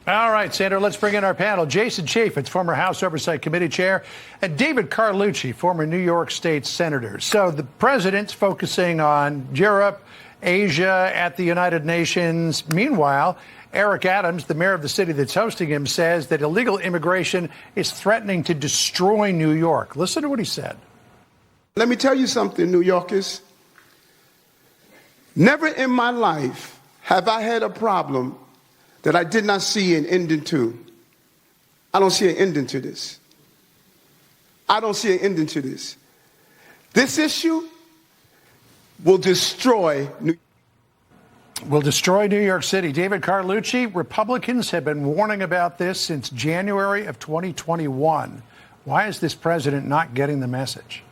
All right, Sandra, let's bring in our panel. Jason Chaffetz, former House Oversight Committee chair, and David Carlucci, former New York State senator. So the president's focusing on Europe, Asia, at the United Nations. Meanwhile, Eric Adams, the mayor of the city that's hosting him, says that illegal immigration is threatening to destroy New York. Listen to what he said. Let me tell you something, New Yorkers. Never in my life have I had a problem that I did not see an ending to. I don't see an ending to this. I don't see an ending to this. This issue will destroy New York City. David Carlucci, Republicans have been warning about this since January of 2021. Why is this president not getting the message?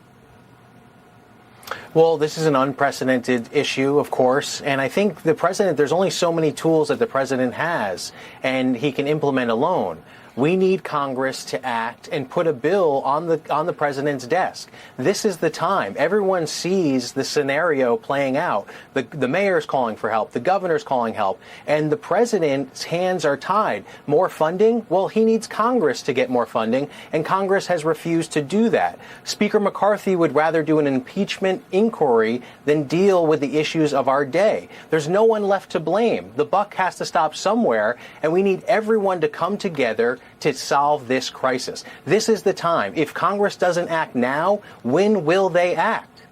Well, this is an unprecedented issue, of course, and I think the president, there's only so many tools that the president has, and he can implement alone. We need Congress to act and put a bill on the president's desk. This is the time. Everyone sees the scenario playing out. The mayor's calling for help. The governor's calling help. And the president's hands are tied. More funding? Well, he needs Congress to get more funding, and Congress has refused to do that. Speaker McCarthy would rather do an impeachment inquiry than deal with the issues of our day. There's no one left to blame. The buck has to stop somewhere, and we need everyone to come together to solve this crisis. This is the time. If Congress doesn't act now, when will they act?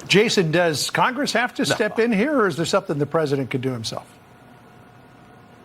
Jason, does Congress have to step in here, or is there something the president could do himself?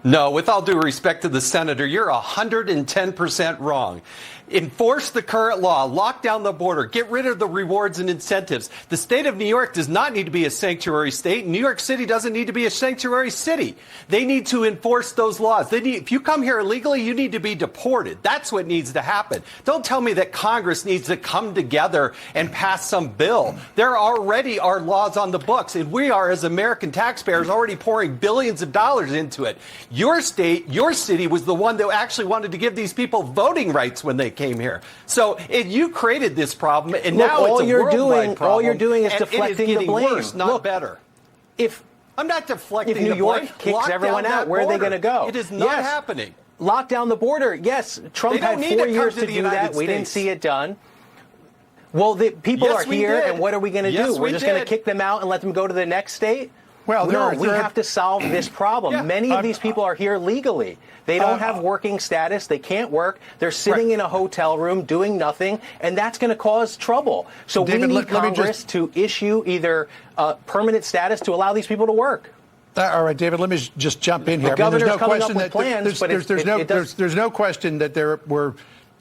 No, with all due respect to the senator, you're 110% wrong. Enforce the current law, lock down the border, get rid of the rewards and incentives. The state of New York does not need to be a sanctuary state. New York City doesn't need to be a sanctuary city. They need to enforce those laws. If you come here illegally, you need to be deported. That's what needs to happen. Don't tell me that Congress needs to come together and pass some bill. There already are laws on the books, and we are, as American taxpayers, already pouring billions of dollars into it. Your state, your city was the one that actually wanted to give these people voting rights when they came here. So you created this problem, and Look, now it's a worldwide problem. All you're doing is deflecting the blame. Worse, not better. I'm not deflecting if New York kicks everyone out, where are they going to go? It is not happening. Lock down the border. Yes, Trump had 4 years to do that. We didn't see it done. Well, the people are here, and what are we going to do? We're just going to kick them out and let them go to the next state? Well, no, we have to solve this problem. Many of these people are here legally. They don't have working status. They can't work. They're sitting in a hotel room doing nothing, and that's going to cause trouble. So David, we need Congress to issue either permanent status to allow these people to work. All right, David, let me just jump in here. There's no question that there's no question that there were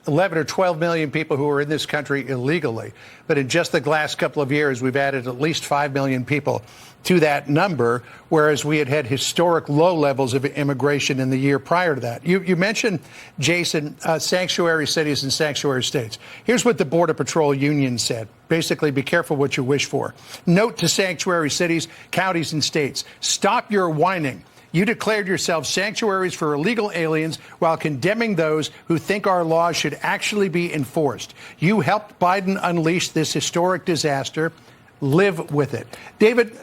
11 or 12 million people who are in this country illegally. But in just the last couple of years, we've added at least 5 million people to that number, whereas we had historic low levels of immigration in the year prior to that. You mentioned, Jason, sanctuary cities and sanctuary states. Here's what the Border Patrol Union said. Basically, be careful what you wish for. Note to sanctuary cities, counties, and states, stop your whining. You declared yourselves sanctuaries for illegal aliens while condemning those who think our laws should actually be enforced. You helped Biden unleash this historic disaster. Live with it. David,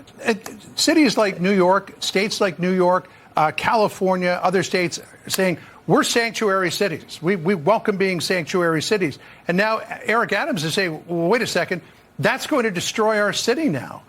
cities like New York, states like New York, California, other states are saying, we're sanctuary cities. We welcome being sanctuary cities. And now Eric Adams is saying, well, wait a second, that's going to destroy our city now.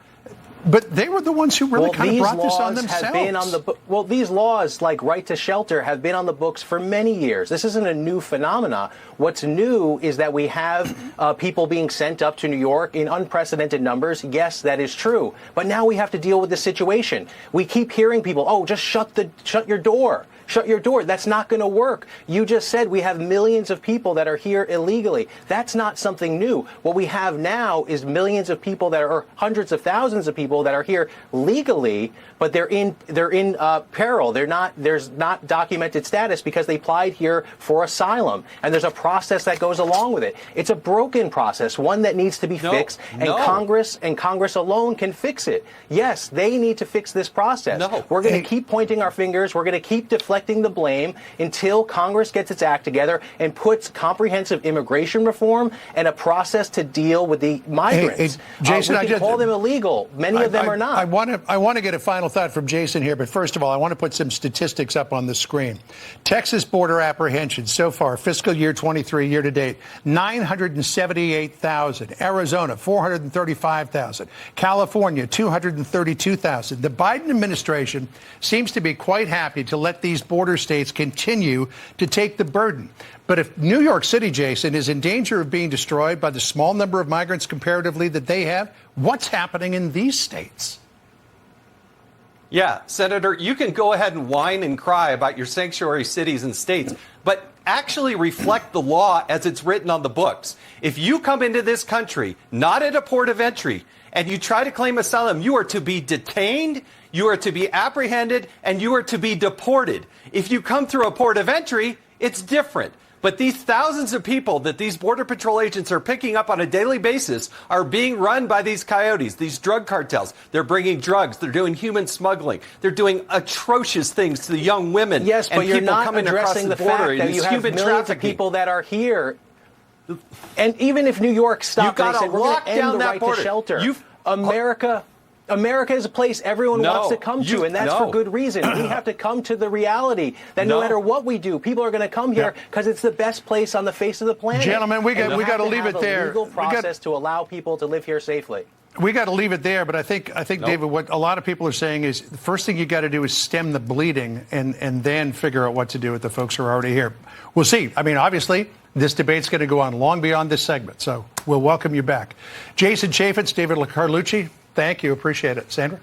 But they were the ones who really kind of brought this on themselves. These laws, like right to shelter, have been on the books for many years. This isn't a new phenomena. What's new is that we have people being sent up to New York in unprecedented numbers. Yes, that is true. But now we have to deal with the situation. We keep hearing people, oh, just shut your door. Shut your door. That's not going to work. You just said we have millions of people that are here illegally. That's not something new. What we have now is millions of people that are hundreds of thousands of people that are here legally, but they're in peril. There's not documented status because they applied here for asylum, and there's a process that goes along with it. It's a broken process, one that needs to be fixed, and Congress alone can fix it. Yes, they need to fix this process. We're going to keep pointing our fingers. We're going to keep deflecting the blame until Congress gets its act together and puts comprehensive immigration reform and a process to deal with the migrants. Jason, we can call them illegal. Many many of them are not. I want to get a final thought from Jason here, but first of all, I want to put some statistics up on the screen. Texas border apprehensions so far, fiscal year 23, year to date, 978,000. Arizona, 435,000. California, 232,000. The Biden administration seems to be quite happy to let these border states continue to take the burden. But if New York City, Jason, is in danger of being destroyed by the small number of migrants comparatively that they have, what's happening in these states? Yeah, Senator, you can go ahead and whine and cry about your sanctuary cities and states, but actually reflect the law as it's written on the books. If you come into this country, not at a port of entry, and you try to claim asylum, you are to be detained, you are to be apprehended, and you are to be deported. If you come through a port of entry, it's different. But these thousands of people that these Border Patrol agents are picking up on a daily basis are being run by these coyotes, these drug cartels. They're bringing drugs. They're doing human smuggling. They're doing atrocious things to the young women. Yes, but you're not the addressing the border. fact that you have millions of people that are here. And even if New York stopped and said, we're going to end the right to shelter, America is a place everyone wants to come to, and that's for good reason. We have to come to the reality that no matter what we do, people are going to come here because it's the best place on the face of the planet. Gentlemen, we got to leave it there. A legal process to allow people to live here safely. We got to leave it there, but I think David, what a lot of people are saying is the first thing you got to do is stem the bleeding and then figure out what to do with the folks who are already here. We'll see. I mean, obviously, this debate's going to go on long beyond this segment, so we'll welcome you back. Jason Chaffetz, David Carlucci, thank you. Appreciate it. Sandra?